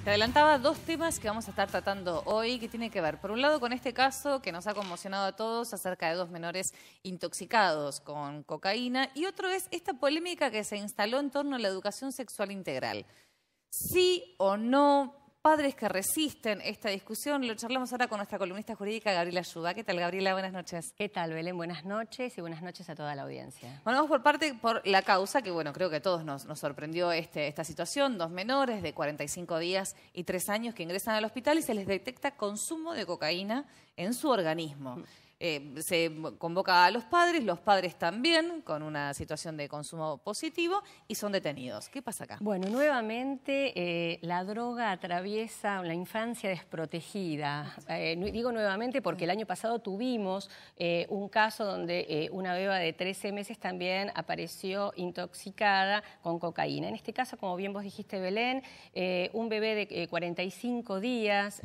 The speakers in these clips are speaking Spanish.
Te adelantaba dos temas que vamos a estar tratando hoy que tienen que ver, por un lado, con este caso que nos ha conmocionado a todos acerca de dos menores intoxicados con cocaína, y otro es esta polémica que se instaló en torno a la educación sexual integral. ¿Sí o no? Padres que resisten esta discusión. Lo charlamos ahora con nuestra columnista jurídica, Gabriela Yuba. ¿Qué tal, Gabriela? Buenas noches. ¿Qué tal, Belén? Buenas noches y buenas noches a toda la audiencia. Bueno, vamos por la causa, que bueno, creo que a todos nos sorprendió esta situación. Dos menores de 45 días y 3 años que ingresan al hospital y se les detecta consumo de cocaína en su organismo. Se convoca a los padres también con una situación de consumo positivo y son detenidos. ¿Qué pasa acá? Bueno, nuevamente la droga atraviesa la infancia desprotegida. Digo nuevamente porque el año pasado tuvimos un caso donde una beba de 13 meses también apareció intoxicada con cocaína. En este caso, como bien vos dijiste, Belén, un bebé de 45 días,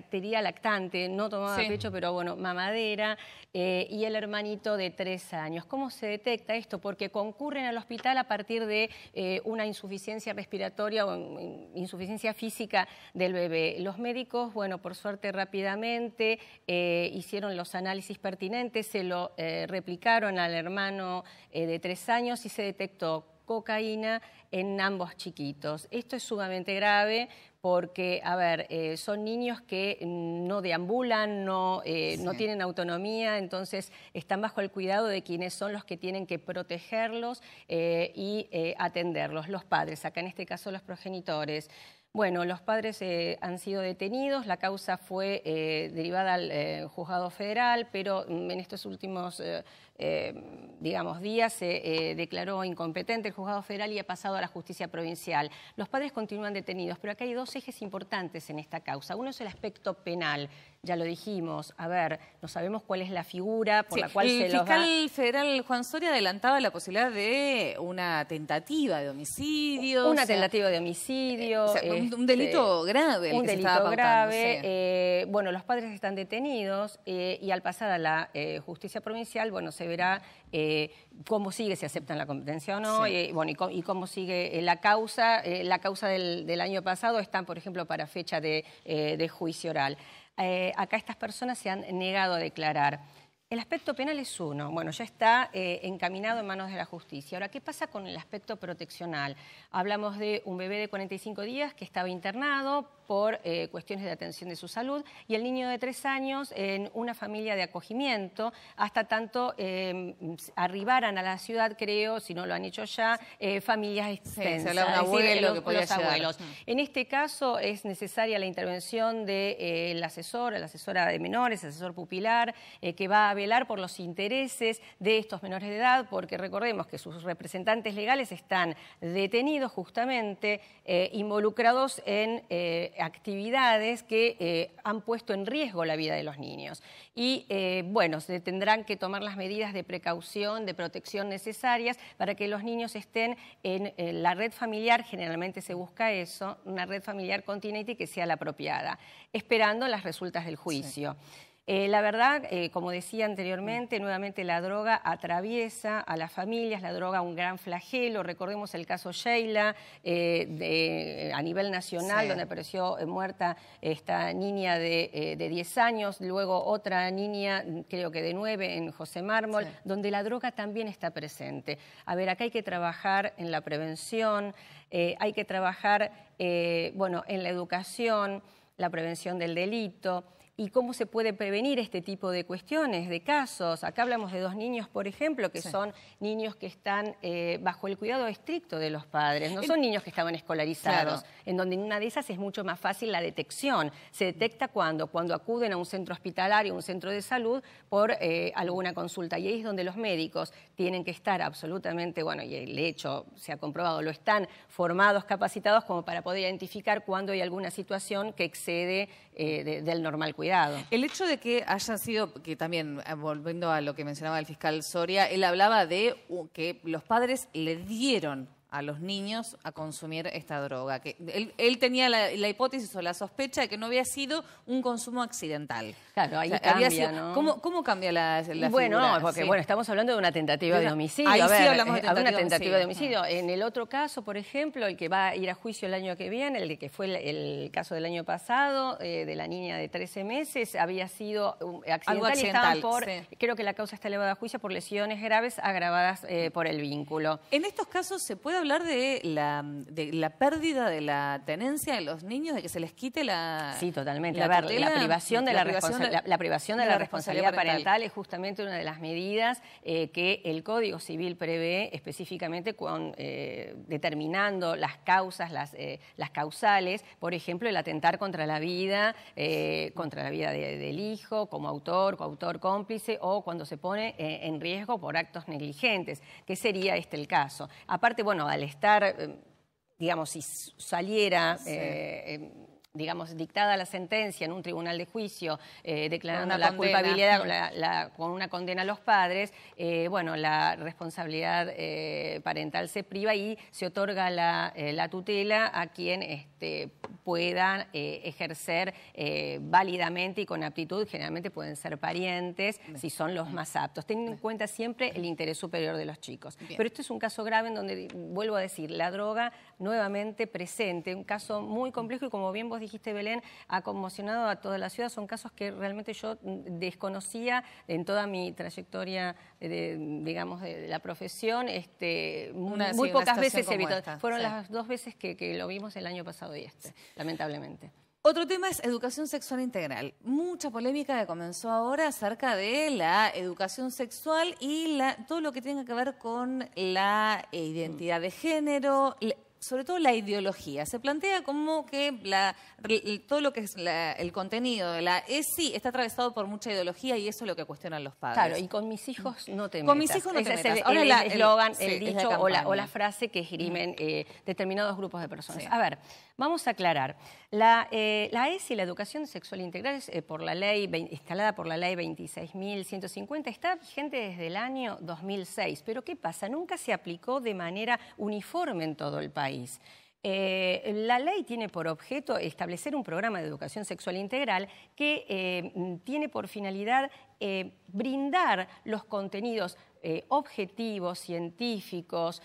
tenía lactante, no tomaba pecho, pero bueno, mamadera. Y el hermanito de 3 años. ¿Cómo se detecta esto? Porque concurren al hospital a partir de una insuficiencia respiratoria o insuficiencia física del bebé. Los médicos, bueno, por suerte rápidamente hicieron los análisis pertinentes, se lo replicaron al hermano de 3 años y se detectó cocaína en ambos chiquitos. Esto es sumamente grave porque, a ver, son niños que no deambulan, no tienen autonomía, entonces están bajo el cuidado de quienes son los que tienen que protegerlos y atenderlos, los padres, acá en este caso los progenitores. Bueno, los padres han sido detenidos, la causa fue derivada al juzgado federal, pero en estos últimos días se declaró incompetente el juzgado federal y ha pasado a la justicia provincial. Los padres continúan detenidos, pero acá hay dos ejes importantes en esta causa. Uno es el aspecto penal, ya lo dijimos, a ver, no sabemos cuál es la figura por la cual se los da. El fiscal federal Juan Soria adelantaba la posibilidad de una tentativa de homicidio. Una tentativa de homicidio. Un delito grave. Un delito grave. Bueno, los padres están detenidos y al pasar a la justicia provincial, bueno, se verá cómo sigue, si aceptan la competencia o no, y cómo sigue la causa. La causa del año pasado están, por ejemplo, para fecha de juicio oral. Acá estas personas se han negado a declarar. El aspecto penal es uno, bueno, ya está encaminado en manos de la justicia. Ahora, ¿qué pasa con el aspecto proteccional? Hablamos de un bebé de 45 días que estaba internado por cuestiones de atención de su salud y el niño de 3 años en una familia de acogimiento hasta tanto arribaran a la ciudad, creo, si no lo han hecho ya, familias extensas. Un abuelo que podía los abuelos. En este caso es necesaria la intervención de la asesora de menores, el asesor pupilar, que va a velar por los intereses de estos menores de edad, porque recordemos que sus representantes legales están detenidos justamente, involucrados en actividades que han puesto en riesgo la vida de los niños. Y bueno, se tendrán que tomar las medidas de precaución, de protección necesarias para que los niños estén en la red familiar, generalmente se busca eso, una red familiar continente que sea la apropiada, esperando las resultas del juicio. La verdad, como decía anteriormente, nuevamente la droga atraviesa a las familias, la droga un gran flagelo. Recordemos el caso Sheila a nivel nacional, donde apareció muerta esta niña de 10 años, luego otra niña, creo que de 9, en José Mármol, donde la droga también está presente. A ver, acá hay que trabajar en la prevención, hay que trabajar bueno, en la educación, la prevención del delito. ¿Y cómo se puede prevenir este tipo de cuestiones, de casos? Acá hablamos de 2 niños, por ejemplo, que son niños que están bajo el cuidado estricto de los padres. No son niños que estaban escolarizados, en donde en una de esas es mucho más fácil la detección. Se detecta cuando acuden a un centro hospitalario, un centro de salud, por alguna consulta. Y ahí es donde los médicos tienen que estar absolutamente, bueno, y el hecho se ha comprobado, lo están formados, capacitados, como para poder identificar cuando hay alguna situación que excede del normal cuidado. El hecho de que hayan sido, que también, volviendo a lo que mencionaba el fiscal Soria, él hablaba de que los padres le dieron a los niños a consumir esta droga. Que él tenía la hipótesis o la sospecha de que no había sido un consumo accidental. Claro, ahí había cambia, sido, ¿no? ¿Cómo cambia la bueno, figura? porque Sí. bueno, estamos hablando de una tentativa de homicidio. Ahí a ver, sí hablamos de una tentativa de homicidio. homicidio. En el otro caso, por ejemplo, el que va a ir a juicio el año que viene, el que fue el caso del año pasado, de la niña de 13 meses, había sido accidental y estaban por, creo que la causa está elevada a juicio por lesiones graves agravadas por el vínculo. En estos casos, ¿se puede hablar de la pérdida de la tenencia de los niños, de que se les quite la Sí, totalmente. La a ver, tutela, la privación de la privación de la responsabilidad parental es justamente una de las medidas que el Código Civil prevé específicamente determinando las causas, las causales, por ejemplo, el atentar contra la vida del hijo, como autor, coautor, cómplice, o cuando se pone en riesgo por actos negligentes, que sería el caso. Aparte, bueno, al estar, digamos, si saliera... Sí. digamos, dictada la sentencia en un tribunal de juicio, declarando la culpabilidad con una condena a los padres, bueno, la responsabilidad parental se priva y se otorga la tutela a quien puedan ejercer válidamente y con aptitud. Generalmente pueden ser parientes, si son los más aptos, teniendo en cuenta siempre el interés superior de los chicos. Bien. Pero este es un caso grave en donde, vuelvo a decir, la droga nuevamente presente, un caso muy complejo y, como bien vos dijiste, Belén, ha conmocionado a toda la ciudad. Son casos que realmente yo desconocía en toda mi trayectoria, digamos, de la profesión. Muy pocas veces he visto. Fueron las 2 veces que lo vimos el año pasado y lamentablemente. Otro tema es educación sexual integral. Mucha polémica que comenzó ahora acerca de la educación sexual y todo lo que tenga que ver con la identidad de género, sobre todo la ideología. Se plantea como que todo lo que es el contenido de la ESI está atravesado por mucha ideología y eso es lo que cuestionan los padres. Claro, y con mis hijos no te metas. Con mis hijos no te metas. Ese es el eslogan, el dicho o la frase que esgrimen determinados grupos de personas. Sí. A ver, vamos a aclarar. La ESI, la educación sexual integral, instalada por la ley 26.150, está vigente desde el año 2006. Pero ¿qué pasa? Nunca se aplicó de manera uniforme en todo el país. La ley tiene por objeto establecer un programa de educación sexual integral que tiene por finalidad brindar los contenidos objetivos, científicos,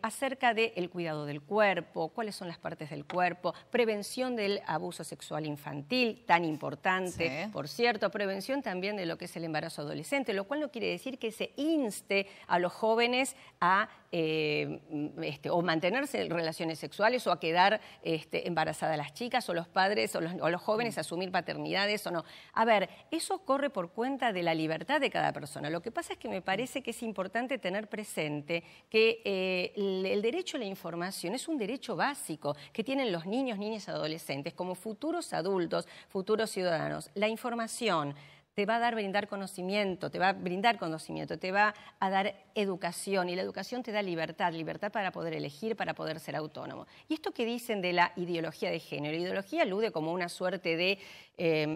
acerca del cuidado del cuerpo, cuáles son las partes del cuerpo, prevención del abuso sexual infantil, tan importante, sí. Por cierto, prevención también de lo que es el embarazo adolescente, lo cual no quiere decir que se inste a los jóvenes a o mantenerse en relaciones sexuales o a quedar embarazadas las chicas o los padres o los jóvenes a asumir paternidades o no. A ver, eso corre por cuenta de la libertad de cada persona. Lo que pasa es que me parece que es importante tener presente que el derecho a la información es un derecho básico que tienen los niños, niñas y adolescentes como futuros adultos, futuros ciudadanos. La información te va a brindar conocimiento, te va a dar educación, y la educación te da libertad para poder elegir, para poder ser autónomo. Y esto que dicen de la ideología de género, la ideología alude como una suerte de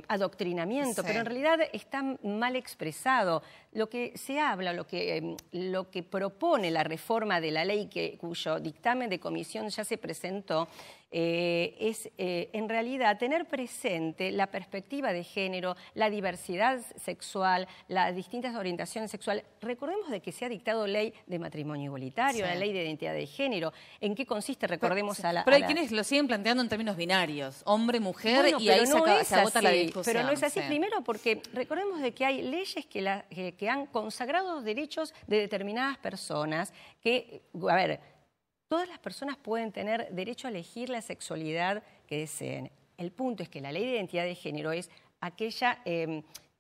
adoctrinamiento, sí. Pero en realidad está mal expresado. Lo que se habla, lo que propone la reforma de la ley cuyo dictamen de comisión ya se presentó, es en realidad tener presente la perspectiva de género, la diversidad sexual, las distintas orientaciones sexuales. Recordemos de que se ha dictado ley de matrimonio igualitario, sí. La ley de identidad de género. ¿En qué consiste? Recordemos Pero hay quienes lo siguen planteando en términos binarios, hombre, mujer, bueno, y ahí se agota la discusión. Pero no es así, sí. Primero porque recordemos de que hay leyes que han consagrado los derechos de determinadas personas que, a ver, todas las personas pueden tener derecho a elegir la sexualidad que deseen. El punto es que la ley de identidad de género es aquella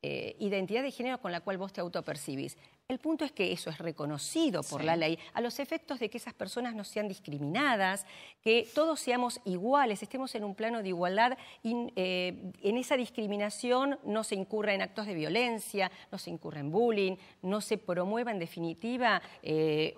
identidad de género con la cual vos te autopercibís. El punto es que eso es reconocido por sí. La ley a los efectos de que esas personas no sean discriminadas, que todos seamos iguales, estemos en un plano de igualdad y en esa discriminación no se incurra en actos de violencia, no se incurra en bullying, no se promueva en definitiva el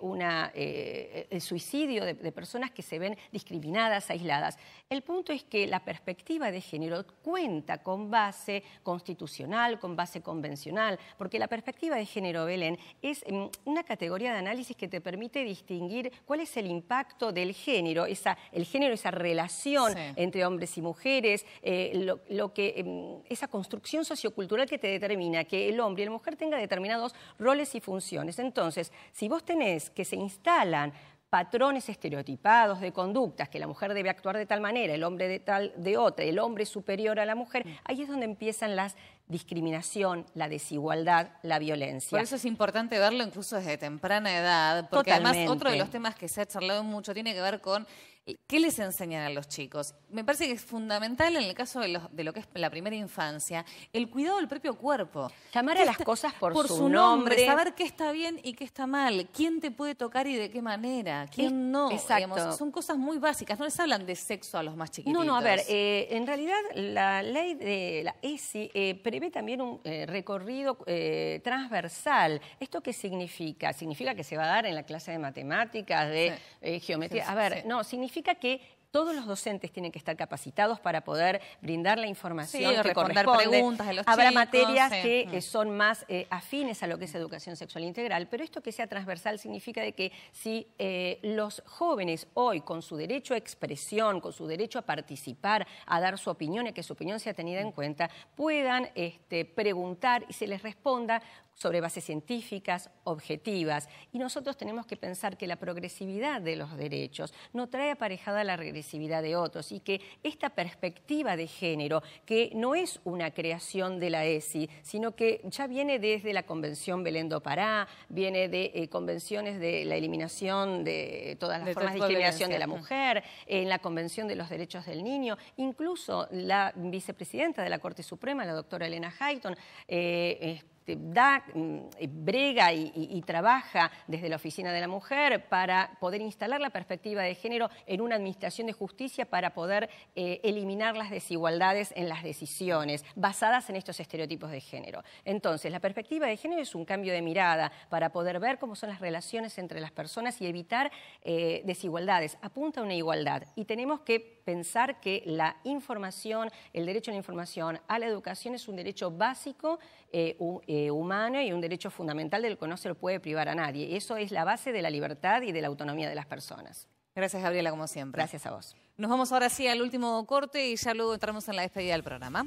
suicidio de personas que se ven discriminadas, aisladas. El punto es que la perspectiva de género cuenta con base constitucional, con base convencional, porque la perspectiva de género, Belén, también es una categoría de análisis que te permite distinguir cuál es el impacto del género, esa relación entre hombres y mujeres, esa construcción sociocultural que te determina que el hombre y la mujer tengan determinados roles y funciones. Entonces, si vos tenés que se instalan patrones estereotipados de conductas, que la mujer debe actuar de tal manera, el hombre de otra, el hombre superior a la mujer, ahí es donde empiezan las discriminación, la desigualdad, la violencia. Por eso es importante verlo incluso desde temprana edad, porque además otro de los temas que se ha charlado mucho tiene que ver con ¿qué les enseñan a los chicos? Me parece que es fundamental en el caso de lo que es la primera infancia, el cuidado del propio cuerpo. Llamar a las cosas por su nombre. Saber qué está bien y qué está mal, quién te puede tocar y de qué manera, quién no. Exacto. Digamos, son cosas muy básicas, no les hablan de sexo a los más chiquititos. No, a ver, en realidad la ley de la ESI prevé también un recorrido transversal. ¿Esto qué significa? Significa que se va a dar en la clase de matemáticas, de geometría. A ver, no, significa que todos los docentes tienen que estar capacitados para poder brindar la información que responder corresponde. Preguntas de los Habrá chicos, materias que son más afines a lo que es educación sexual integral, pero esto que sea transversal significa de que si los jóvenes hoy, con su derecho a expresión, con su derecho a participar, a dar su opinión y que su opinión sea tenida en cuenta, puedan preguntar y se les responda sobre bases científicas, objetivas. Y nosotros tenemos que pensar que la progresividad de los derechos no trae aparejada la regresividad de otros y que esta perspectiva de género, que no es una creación de la ESI, sino que ya viene desde la Convención Belén do Pará, viene de convenciones de la eliminación de todas las formas de discriminación de la mujer, en la Convención de los Derechos del Niño, incluso la vicepresidenta de la Corte Suprema, la doctora Elena Hayton, brega y trabaja desde la Oficina de la Mujer para poder instalar la perspectiva de género en una administración de justicia para poder eliminar las desigualdades en las decisiones basadas en estos estereotipos de género. Entonces, la perspectiva de género es un cambio de mirada para poder ver cómo son las relaciones entre las personas y evitar desigualdades. Apunta a una igualdad y tenemos que pensar que la información, el derecho a la información, a la educación es un derecho básico, humano y un derecho fundamental del que no se lo puede privar a nadie. Eso es la base de la libertad y de la autonomía de las personas. Gracias, Gabriela, como siempre. Gracias a vos. Nos vamos ahora sí al último corte y ya luego entramos en la despedida del programa.